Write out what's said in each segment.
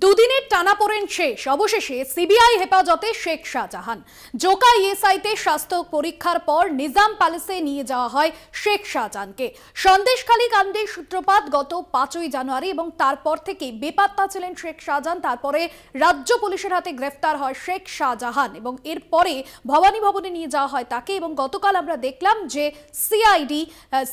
দুদিনের টানাপোড়েন শেষ, অবশেষে সিবিআই হেফাজতে শেখ শাহজাহান। জোকা ইএসআইতে স্বাস্থ্য পরীক্ষার পর নিজাম প্যালেসে নিয়ে যাওয়া হয় শেখ শাহজাহানকে। সন্দেশখালী কাণ্ডের সূত্রপাত গত 5ই জানুয়ারি এবং তারপর থেকে বেপাত্তা ছিলেন শেখ শাহজাহান। তারপরে রাজ্য পুলিশের হাতে গ্রেফতার হয় শেখ শাহজাহান এবং এরপরে ভবানী ভবনে নিয়ে যাওয়া হয় তাকে। এবং গতকাল আমরা দেখলাম যে সিআইডি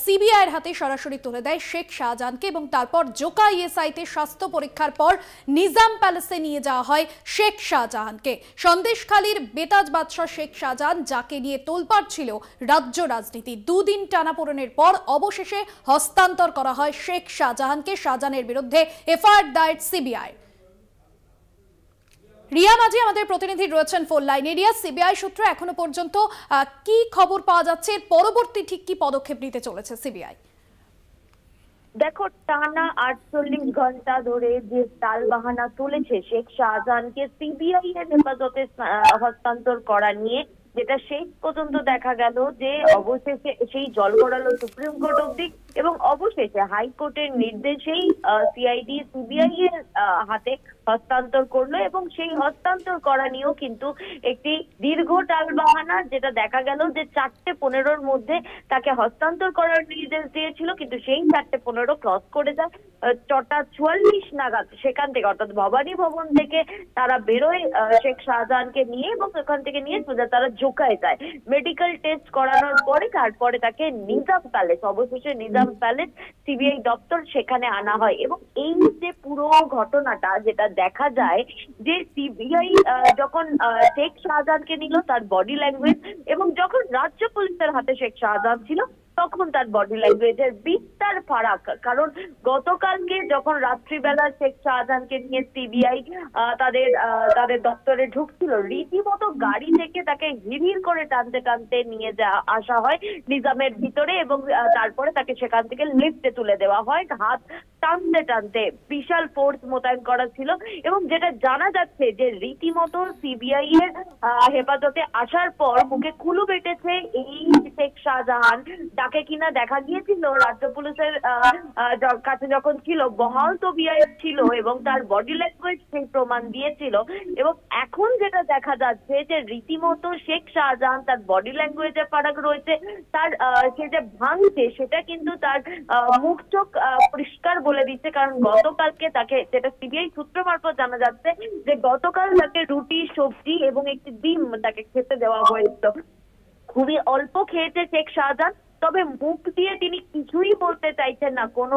সিবিআইয়ের হাতে সরাসরি তুলে দেয় শেখ শাহজাহানকে এবং তারপর জোকা ইএসআইতে স্বাস্থ্য পরীক্ষার পর নিজাম প্যালেসে নিয়ে যাওয়া হয় শেখ শাহজাহানকে। সন্দেশখালীর বেতাজ বাদশাহ শেখ শাহজাহান, যাকে নিয়ে তোলপাড় ছিল রাজ্য রাজনীতি, দুদিন টানাপোড়েনের পর অবশেষে হস্তান্তর করা হয় শেখ শাহজাহানকে। শাহজাহানের বিরুদ্ধে এফআইআর দায়ের সিবিআই। রিয়া মাঝি আমাদের প্রতিনিধি রয়েছেন ফোন লাইনে। রিয়া, সিবিআই সূত্রে এখনো পর্যন্ত কি খবর পাওয়া যাচ্ছে, পরবর্তী ঠিক কি পদক্ষেপ নিতে চলেছে সিবিআই? দেখো, টানা 48 ঘন্টা ধরে যে টালবাহানা চলেছে শেখ শাহজাহানকে সিবিআই এর হেফাজতে হস্তান্তর করা নিয়ে, যেটা শেষ পর্যন্ত দেখা গেল যে অবশেষে সেই জল গড়ালো সুপ্রিম কোর্ট অব্দি এবং অবশেষে হাইকোর্টের নির্দেশেই সিআইডি সিবিআই এর হাতে হস্তান্তর করলো। এবং সেই হস্তান্তর করা নিয়েও কিন্তু একটি দীর্ঘ টালবাহানা, যেটা দেখা গেল যে 4:15-র মধ্যে তাকে হস্তান্তর করার নির্দেশ দিয়েছিল, কিন্তু সেই 4:15 ক্রস করে যায় 6:44 নাগাদ সেখান থেকে, অর্থাৎ ভবানী ভবন থেকে তারা বেরোয় শেখ শাহজাহানকে নিয়ে এবং ওখান থেকে নিয়ে সোজা তারা জোকায় যায়। মেডিকেল টেস্ট করানোর পরে তারপরে তাকে নিজাম প্যালেস, অবশেষে নিজাম প্যালেস সিবিআই দপ্তর, সেখানে আনা হয়। এবং এই যে পুরো ঘটনাটা, যেটা দেখা যায় যে সিবিআই যখন শেখ শাহজাহানকে নিল, তার বডি ল্যাঙ্গুয়েজ, এবং যখন রাজ্য পুলিশের হাতে শেখ শাহজাহান ছিল তখন তার বডি ল্যাঙ্গুয়েজের বিস্তার ফারাক। কারণ গতকালকে যখন রাত্রিবেলা শেখ শাহজাহানকে নিয়ে সিবিআই তাদের দপ্তরে ঢুকছিল, রীতিমতো গাড়ি থেকে তাকে হিড়হিড় করে টানতে টানতে নিয়ে আসা হয় নিজামের ভিতরে এবং তারপরে তাকে সেখান থেকে লিফটে তুলে দেওয়া হয়। হাত টানতে টানতে বিশাল ফোর্স মোতায়েন করা ছিল এবং যেটা জানা যাচ্ছে যে রীতিমতো সিবিআই এর হেফাজতে আসার পর মুখে কুলু বেটেছে এই শেখ শাহজাহান, যাকে কিনা দেখা গিয়েছিল রাজ্য পুলিশের কাছে যখন ছিল বহাল তবিয়ত ছিল এবং তার বডি ল্যাঙ্গুয়েজ সেই প্রমাণ দিয়েছিল। এবং এখন যেটা দেখা যাচ্ছে যে রীতিমতো শেখ শাহজাহান, তার বডি ল্যাঙ্গুয়েজে ফারাক রয়েছে, তার সে যে ভাঙছে সেটা কিন্তু তার মুখ চোখ পরিষ্কার বলে দিচ্ছে। কারণ গতকালকে তাকে, যেটা সিবিআই সূত্র মারফত জানা যাচ্ছে, যে গতকাল তাকে রুটি, সবজি এবং একটি ডিম তাকে খেতে দেওয়া হয়েছিল। খুবই অল্প খেয়েছে শেখ শাহজাহান, তবে মুখ দিয়ে তিনি কিছুই বলতে চাইছেন না, কোনো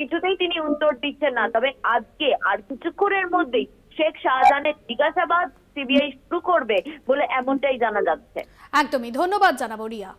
কিছুতেই তিনি উত্তর দিচ্ছেন না। তবে আজকে আর কিছুক্ষণের মধ্যেই শেখ শাহজাহানের জিজ্ঞাসাবাদ সিবিআই শুরু করবে বলে এমনটাই জানা যাচ্ছে। একদমই, ধন্যবাদ জানাবো রিয়া।